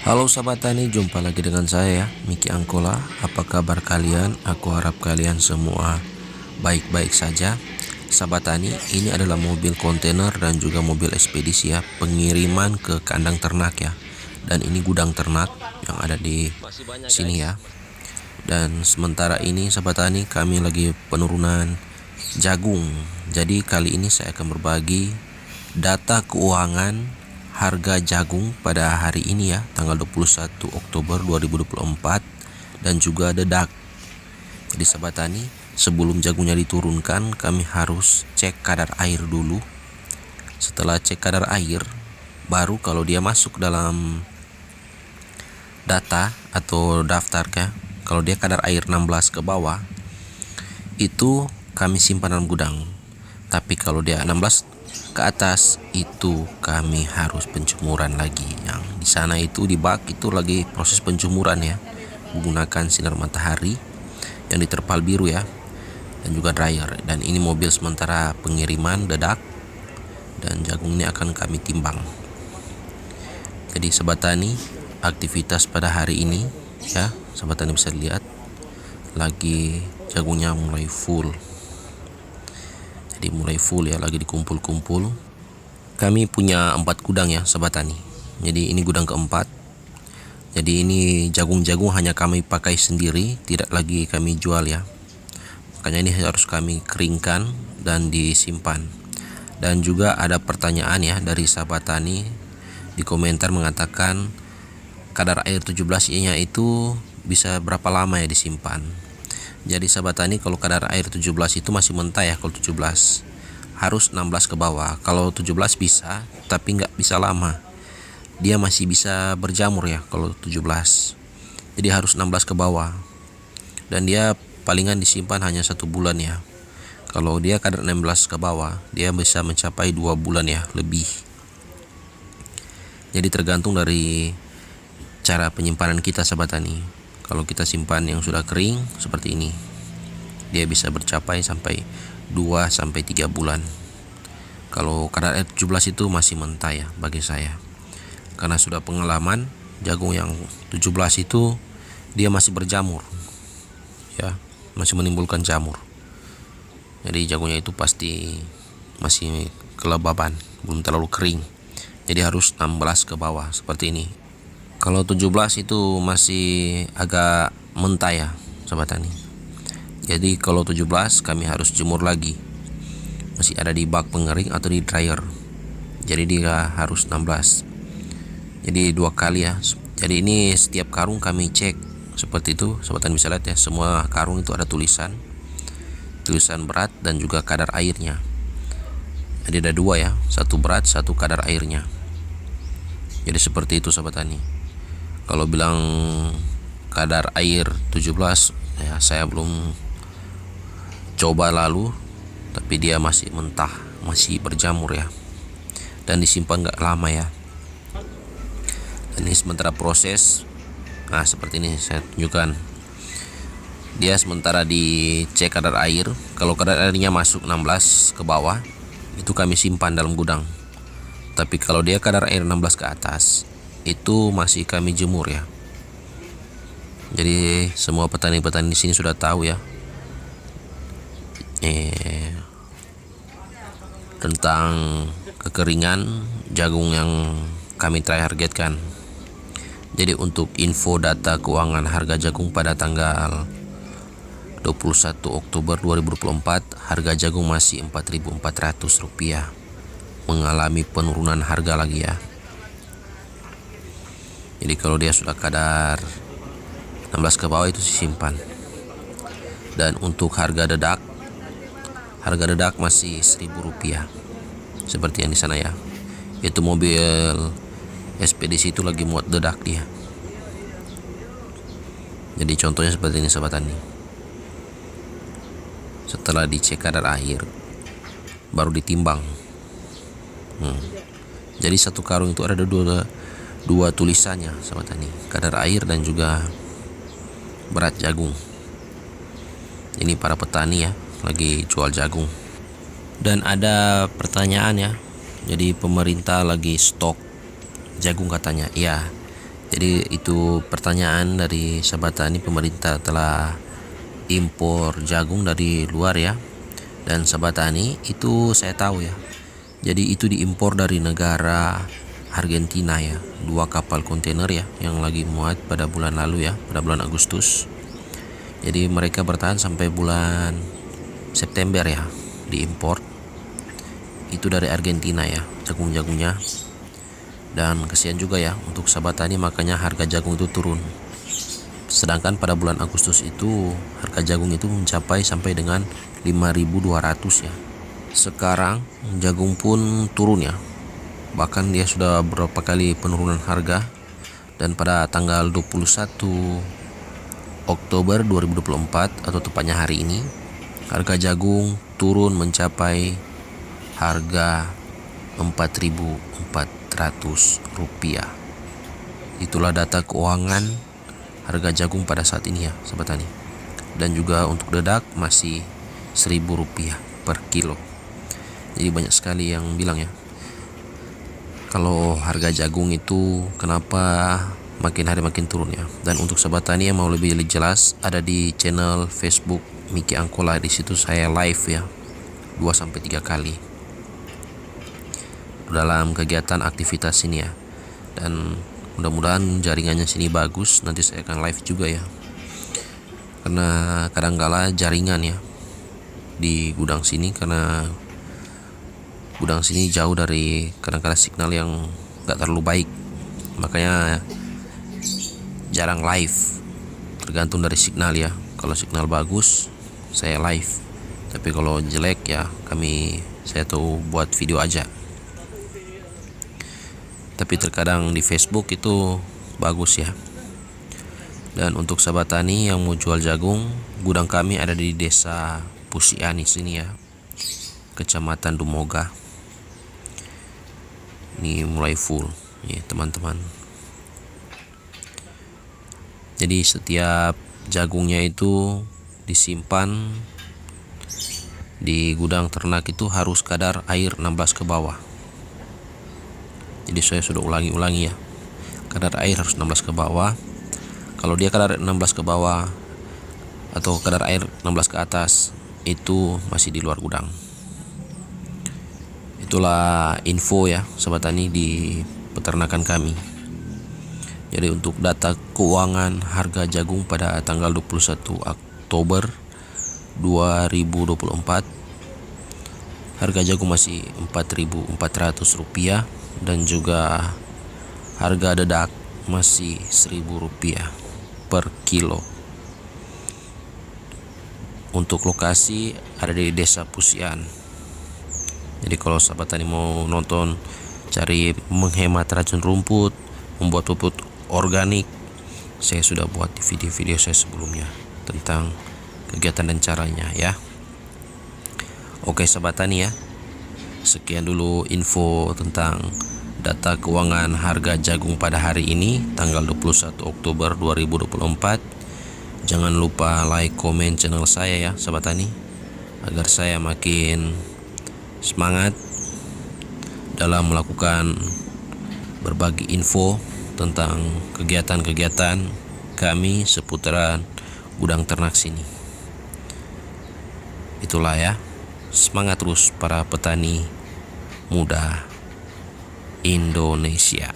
Halo sahabat tani, jumpa lagi dengan saya Miki Angkola. Apa kabar kalian? Aku harap kalian semua baik-baik saja. Sahabat tani, ini adalah mobil kontainer dan juga mobil ekspedisi ya, pengiriman ke kandang ternak ya. Dan ini gudang ternak yang ada di sini ya. Dan sementara ini sahabat tani, kami lagi penurunan jagung. Jadi kali ini saya akan berbagi data keuangan harga jagung pada hari ini ya, tanggal 21 Oktober 2024, dan juga dedak. Jadi sahabat tani, sebelum jagungnya diturunkan kami harus cek kadar air dulu. Setelah cek kadar air, baru kalau dia masuk dalam data atau daftar ya, kalau dia kadar air 16 ke bawah, itu kami simpan dalam gudang. Tapi kalau dia 16 ke atas, itu kami harus penjemuran lagi. Yang di sana itu di bak itu lagi proses penjemuran ya, menggunakan sinar matahari yang diterpal biru ya, dan juga dryer. Dan ini mobil sementara pengiriman dedak, dan jagung ini akan kami timbang. Jadi sahabat tani, aktivitas pada hari ini ya, sahabat tani bisa lihat lagi jagungnya mulai full. Jadi mulai full ya, lagi dikumpul-kumpul. Kami punya 4 gudang ya sahabat tani. Jadi ini gudang keempat. Jadi ini jagung-jagung hanya kami pakai sendiri, tidak lagi kami jual ya. Makanya ini harus kami keringkan dan disimpan. Dan juga ada pertanyaan ya dari sahabat tani di komentar mengatakan kadar air 17 nya itu bisa berapa lama ya disimpan. Jadi sahabat tani, kalau kadar air 17 itu masih mentah ya. Kalau 17 harus 16 ke bawah. Kalau 17 bisa, tapi nggak bisa lama, dia masih bisa berjamur ya kalau 17. Jadi harus 16 ke bawah, dan dia palingan disimpan hanya 1 bulan ya. Kalau dia kadar 16 ke bawah, dia bisa mencapai 2 bulan ya, lebih. Jadi tergantung dari cara penyimpanan kita sahabat tani. Kalau kita simpan yang sudah kering seperti ini, dia bisa bercapai sampai 2-3 bulan. Kalau kadar air 17 itu masih mentah ya bagi saya, karena sudah pengalaman jagung yang 17 itu dia masih berjamur ya, masih menimbulkan jamur. Jadi jagungnya itu pasti masih kelembaban, belum terlalu kering. Jadi harus 16 ke bawah seperti ini. Kalau 17 itu masih agak mentah ya sahabat tani. Jadi kalau 17 kami harus jemur lagi, masih ada di bak pengering atau di dryer. Jadi dia harus 16. Jadi 2 kali ya. Jadi ini setiap karung kami cek seperti itu, sahabat tani bisa lihat ya, semua karung itu ada tulisan berat dan juga kadar airnya. Jadi ada 2 ya, 1 berat, 1 kadar airnya. Jadi seperti itu sahabat tani. Kalau bilang kadar air 17 ya, saya belum coba lalu, tapi dia masih mentah, masih berjamur ya, dan disimpan gak lama ya. Dan ini sementara proses. Nah seperti ini saya tunjukkan. Dia sementara dicek kadar air. Kalau kadar airnya masuk 16 ke bawah, itu kami simpan dalam gudang. Tapi kalau dia kadar air 16 ke atas, itu masih kami jemur ya. Jadi semua petani-petani di sini sudah tahu ya tentang kekeringan jagung yang kami targetkan. Jadi untuk info data keuangan harga jagung pada tanggal 21 Oktober 2024, harga jagung masih Rp4.400, mengalami penurunan harga lagi ya. Jadi kalau dia sudah kadar 16 ke bawah itu disimpan. Dan untuk harga dedak masih Rp1.000, seperti yang di sana ya. Itu mobil ekspedisi itu lagi muat dedak dia. Jadi contohnya seperti ini sahabat tani. Setelah dicek kadar air, baru ditimbang. Jadi 1 karung itu ada 2 tulisannya sahabat tani, kadar air dan juga berat jagung. Ini para petani ya, lagi jual jagung. Dan ada pertanyaan ya, jadi pemerintah lagi stok jagung katanya. Ya, Jadi itu pertanyaan dari sahabat tani, pemerintah telah impor jagung dari luar ya. Dan sahabat tani, itu saya tahu ya. Jadi itu diimpor dari negara Argentina ya. 2 kapal kontainer ya yang lagi muat pada bulan lalu ya, pada bulan Agustus. Jadi mereka bertahan sampai bulan September ya, diimpor. Itu dari Argentina ya, jagung-jagungnya. Dan kesian juga ya untuk sahabat tani, makanya harga jagung itu turun. Sedangkan pada bulan Agustus itu harga jagung itu mencapai sampai dengan 5.200 ya. Sekarang jagung pun turun ya. Bahkan dia sudah beberapa kali penurunan harga. Dan pada tanggal 21 Oktober 2024 atau tepatnya hari ini, harga jagung turun mencapai harga Rp4.400. Itulah data keuangan harga jagung pada saat ini ya sahabat tani. Dan juga untuk dedak masih Rp1.000 per kilo. Jadi banyak sekali yang bilang ya, kalau harga jagung itu kenapa makin hari makin turun ya. Dan untuk sahabat tani yang mau lebih jelas, ada di channel Facebook Miki Angkola. Di situ saya live ya 2-3 kali dalam kegiatan aktivitas sini ya. Dan mudah-mudahan jaringannya sini bagus, nanti saya akan live juga ya. Karena kadang-kala jaringan ya di gudang sini, karena gudang sini jauh dari kadang-kala signal yang gak terlalu baik, makanya jarang live, tergantung dari signal ya. Kalau signal bagus saya live, tapi kalau jelek ya saya tuh buat video aja. Tapi terkadang di Facebook itu bagus ya. Dan untuk sahabat tani yang mau jual jagung, gudang kami ada di Desa Pusiani sini ya, Kecamatan Dumoga. Ini mulai full ya teman-teman. Jadi setiap jagungnya itu disimpan di gudang ternak itu harus kadar air 16 ke bawah. Jadi saya sudah ulangi ya, kadar air harus 16 ke bawah. Kalau dia kadar 16 ke bawah atau kadar air 16 ke atas, itu masih di luar gudang. Itulah info ya sahabat tani di peternakan kami. Jadi untuk data keuangan harga jagung pada tanggal 21 Oktober 2024, harga jagung masih Rp4.400 dan juga harga dedak masih Rp1.000 per kilo. Untuk lokasi ada di Desa Pusian. Jadi kalau sahabat tani mau nonton cari menghemat racun rumput, membuat pupuk organik, saya sudah buat di video-video saya sebelumnya tentang kegiatan dan caranya ya. Oke sahabat tani ya, sekian dulu info tentang data keuangan harga jagung pada hari ini tanggal 21 Oktober 2024. Jangan lupa like, komen channel saya ya sahabat tani, agar saya makin semangat dalam melakukan berbagi info tentang kegiatan-kegiatan kami seputaran gudang ternak sini. Itulah ya, semangat terus para petani muda Indonesia.